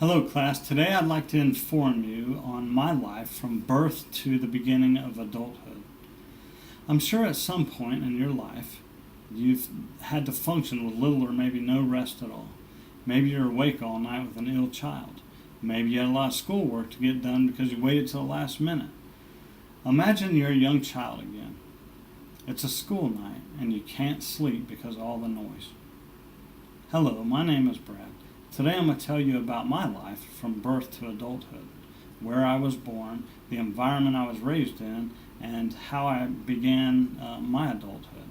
Hello, class. Today I'd like to inform you on my life from birth to the beginning of adulthood. I'm sure at some point in your life you've had to function with little or maybe no rest at all. Maybe you're awake all night with an ill child. Maybe you had a lot of schoolwork to get done because you waited till the last minute. Imagine you're a young child again. It's a school night and you can't sleep because of all the noise. Hello, my name is Brad. Today I'm going to tell you about my life from birth to adulthood, where I was born, the environment I was raised in, and how I began my adulthood.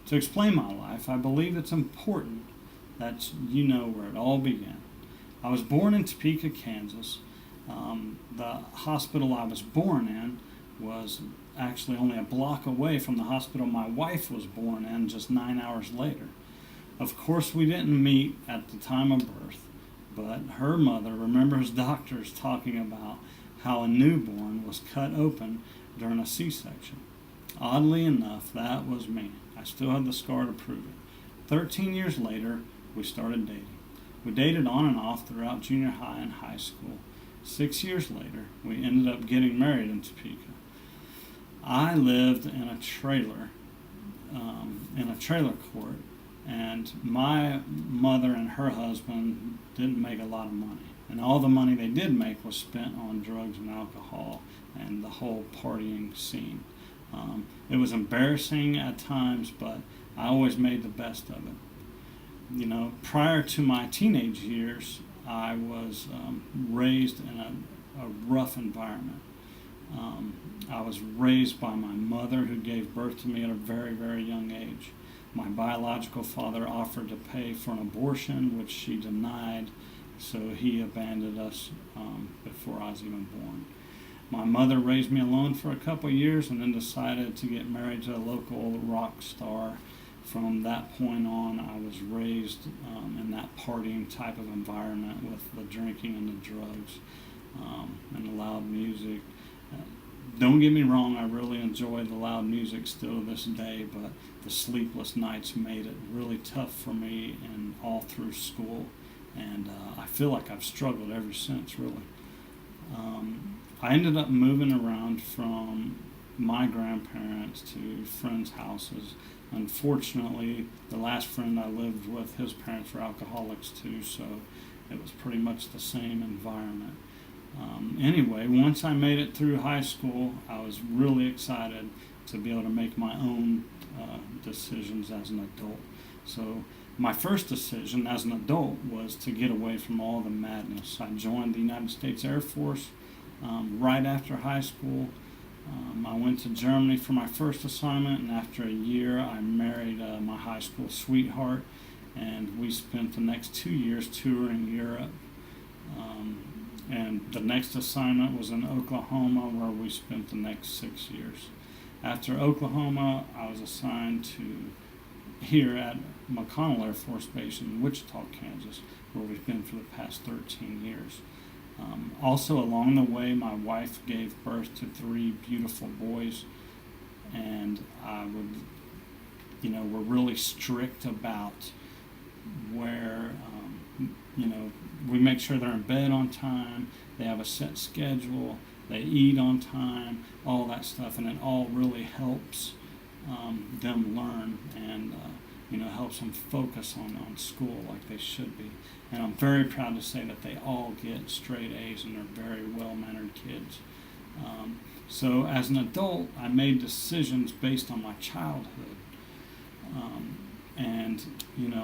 To explain my life, I believe it's important that you know where it all began. I was born in Topeka, Kansas. The hospital I was born in was actually only a block away from the hospital my wife was born in just 9 hours later. Of course, we didn't meet at the time of birth, but her mother remembers doctors talking about how a newborn was cut open during a C-section. Oddly enough, that was me. I still have the scar to prove it. 13 years later, we started dating. We dated on and off throughout junior high and high school. 6 years later, we ended up getting married in Topeka. I lived in a trailer court, and my mother and her husband didn't make a lot of money. And all the money they did make was spent on drugs and alcohol and the whole partying scene. It was embarrassing at times, but I always made the best of it. You know, prior to my teenage years, I was raised in a rough environment. I was raised by my mother, who gave birth to me at a very, very young age. My biological father offered to pay for an abortion, which she denied, so he abandoned us before I was even born. My mother raised me alone for a couple of years and then decided to get married to a local rock star. From that point on, I was raised in that partying type of environment with the drinking and the drugs and the loud music. Don't get me wrong, I really enjoy the loud music still to this day, but the sleepless nights made it really tough for me and all through school, and I feel like I've struggled ever since, really. I ended up moving around from my grandparents to friends' houses. Unfortunately, the last friend I lived with, his parents were alcoholics too, so it was pretty much the same environment. Anyway, once I made it through high school, I was really excited to be able to make my own decisions as an adult. So my first decision as an adult was to get away from all the madness. I joined the United States Air Force right after high school. I went to Germany for my first assignment, and after a year I married my high school sweetheart, and we spent the next 2 years touring Europe. And the next assignment was in Oklahoma, where we spent the next 6 years. After Oklahoma, I was assigned to here at McConnell Air Force Base in Wichita, Kansas, where we've been for the past 13 years. Also along the way, my wife gave birth to 3 beautiful boys, and we're really strict about where, we make sure they're in bed on time, they have a set schedule, they eat on time, all that stuff, and it all really helps them learn and helps them focus on school like they should be. And I'm very proud to say that they all get straight A's and they're very well-mannered kids. So as an adult, I made decisions based on my childhood.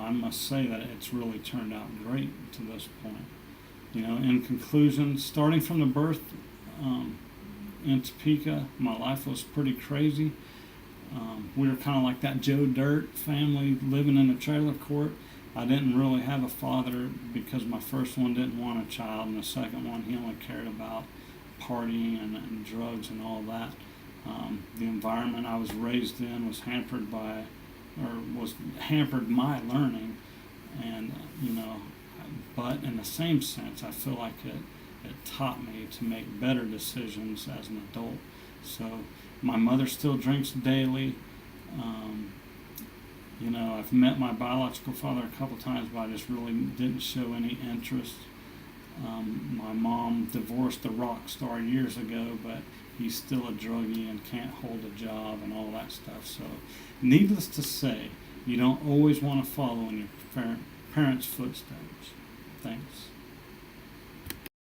I must say that it's really turned out great to this point. In conclusion, starting from the birth in Topeka, my life was pretty crazy. We were kind of like that Joe Dirt family living in a trailer court. I didn't really have a father because my first one didn't want a child, and the second one, he only cared about partying and drugs and all that. The environment I was raised in was hampered my learning, and but in the same sense, I feel like it taught me to make better decisions as an adult. So my mother still drinks daily. I've met my biological father a couple times, but I just really didn't show any interest. My mom divorced a rock star years ago, but he's still a druggie and can't hold a job and all that stuff. So, needless to say, you don't always want to follow in your parents' footsteps. Thanks.